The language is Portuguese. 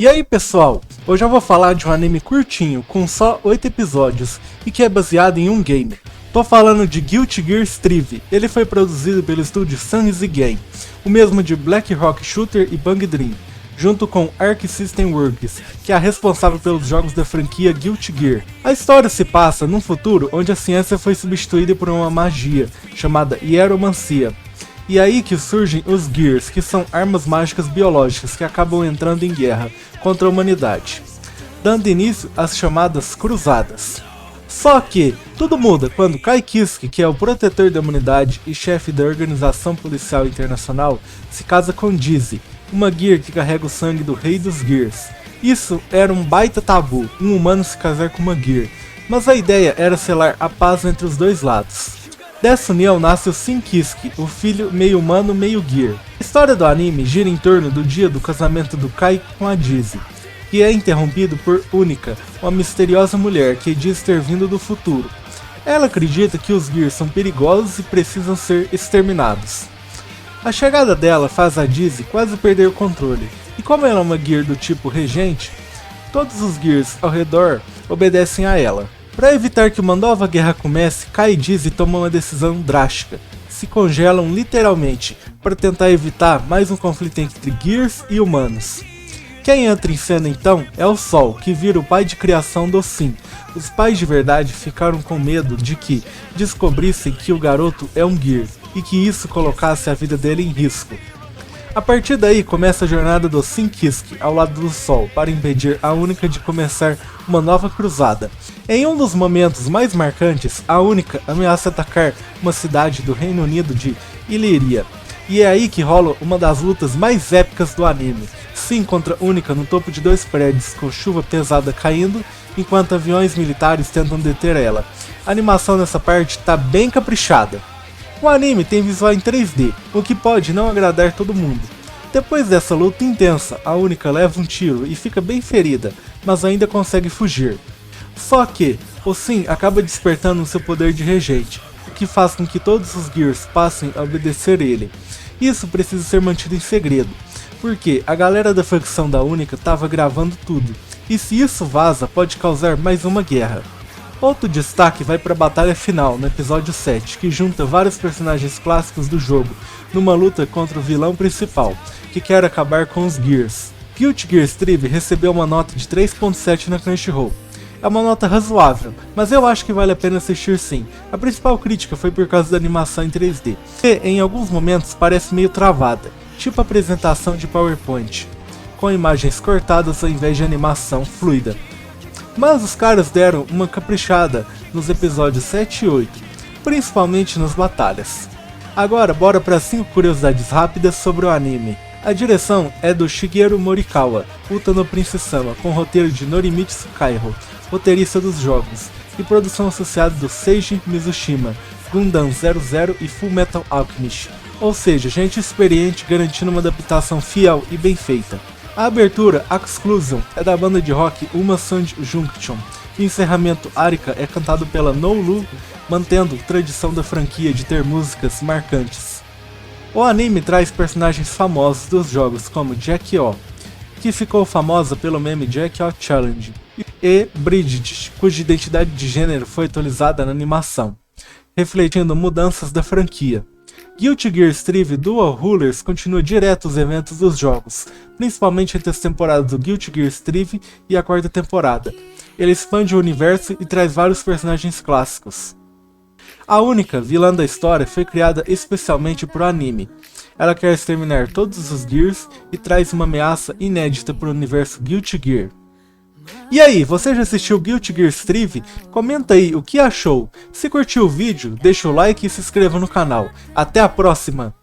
E aí pessoal, hoje eu vou falar de um anime curtinho, com só 8 episódios, e que é baseado em um game. Tô falando de Guilty Gear Strive. Ele foi produzido pelo estúdio Sunrise Game, o mesmo de Black Rock Shooter e Bang Dream, junto com Arc System Works, que é a responsável pelos jogos da franquia Guilty Gear. A história se passa num futuro onde a ciência foi substituída por uma magia, chamada Hieromancia. E aí que surgem os Gears, que são armas mágicas biológicas que acabam entrando em guerra contra a humanidade, dando início às chamadas Cruzadas. Só que tudo muda quando Ky Kiske, que é o protetor da humanidade e chefe da Organização Policial Internacional, se casa com Dizzy, uma Gear que carrega o sangue do Rei dos Gears. Isso era um baita tabu, um humano se casar com uma Gear, mas a ideia era selar a paz entre os dois lados. Dessa união nasce o Sin Kiske, o filho meio humano, meio Gear. A história do anime gira em torno do dia do casamento do Kai com a Dizzy, que é interrompido por Unica, uma misteriosa mulher que diz ter vindo do futuro. Ela acredita que os Gears são perigosos e precisam ser exterminados. A chegada dela faz a Dizzy quase perder o controle, e como ela é uma Gear do tipo regente, todos os Gears ao redor obedecem a ela. Para evitar que uma nova guerra comece, Kai e Dizzy tomam uma decisão drástica. Se congelam literalmente, para tentar evitar mais um conflito entre Gears e humanos. Quem entra em cena então é o Sol, que vira o pai de criação do Sin. Os pais de verdade ficaram com medo de que descobrissem que o garoto é um Gear, e que isso colocasse a vida dele em risco. A partir daí começa a jornada do Sin Kiske ao lado do Sol para impedir a Unica de começar uma nova cruzada. Em um dos momentos mais marcantes, a Unica ameaça atacar uma cidade do Reino Unido de Illyria, e é aí que rola uma das lutas mais épicas do anime. Sin contra Unica no topo de 2 prédios com chuva pesada caindo, enquanto aviões militares tentam deter ela. A animação nessa parte tá bem caprichada. O anime tem visual em 3D, o que pode não agradar todo mundo. Depois dessa luta intensa, a Unica leva um tiro e fica bem ferida, mas ainda consegue fugir. Só que, o Sin acaba despertando seu poder de regente, o que faz com que todos os Gears passem a obedecer ele. Isso precisa ser mantido em segredo, porque a galera da facção da Unica estava gravando tudo, e se isso vaza pode causar mais uma guerra. Outro destaque vai para a batalha final, no episódio 7, que junta vários personagens clássicos do jogo, numa luta contra o vilão principal, que quer acabar com os Gears. Guilty Gear Strive recebeu uma nota de 3.7 na Crunchyroll. É uma nota razoável, mas eu acho que vale a pena assistir sim. A principal crítica foi por causa da animação em 3D, que em alguns momentos parece meio travada, tipo apresentação de PowerPoint, com imagens cortadas ao invés de animação fluida. Mas os caras deram uma caprichada nos episódios 7 e 8, principalmente nas batalhas. Agora bora para 5 curiosidades rápidas sobre o anime. A direção é do Shigeru Morikawa, Uta no Prince Sama, com roteiro de Norimitsu Kairo, roteirista dos jogos, e produção associada do Seiji Mizushima, Gundam 00 e Full Metal Alchemist, ou seja, gente experiente garantindo uma adaptação fiel e bem feita. A abertura, Exclusion, é da banda de rock Uma Sound Junction, e o encerramento, Arika, é cantado pela No Lu, mantendo tradição da franquia de ter músicas marcantes. O anime traz personagens famosos dos jogos como Jack-O, que ficou famosa pelo meme Jack-O Challenge, e Bridget, cuja identidade de gênero foi atualizada na animação, refletindo mudanças da franquia. Guilty Gear Strive Dual Rulers continua direto os eventos dos jogos, principalmente entre as temporadas do Guilty Gear Strive e a 4ª temporada. Ele expande o universo e traz vários personagens clássicos. A Unica, vilã da história, foi criada especialmente para o anime. Ela quer exterminar todos os Gears e traz uma ameaça inédita para o universo Guilty Gear. E aí, você já assistiu Guilty Gear Strive? Comenta aí o que achou. Se curtiu o vídeo, deixa o like e se inscreva no canal. Até a próxima!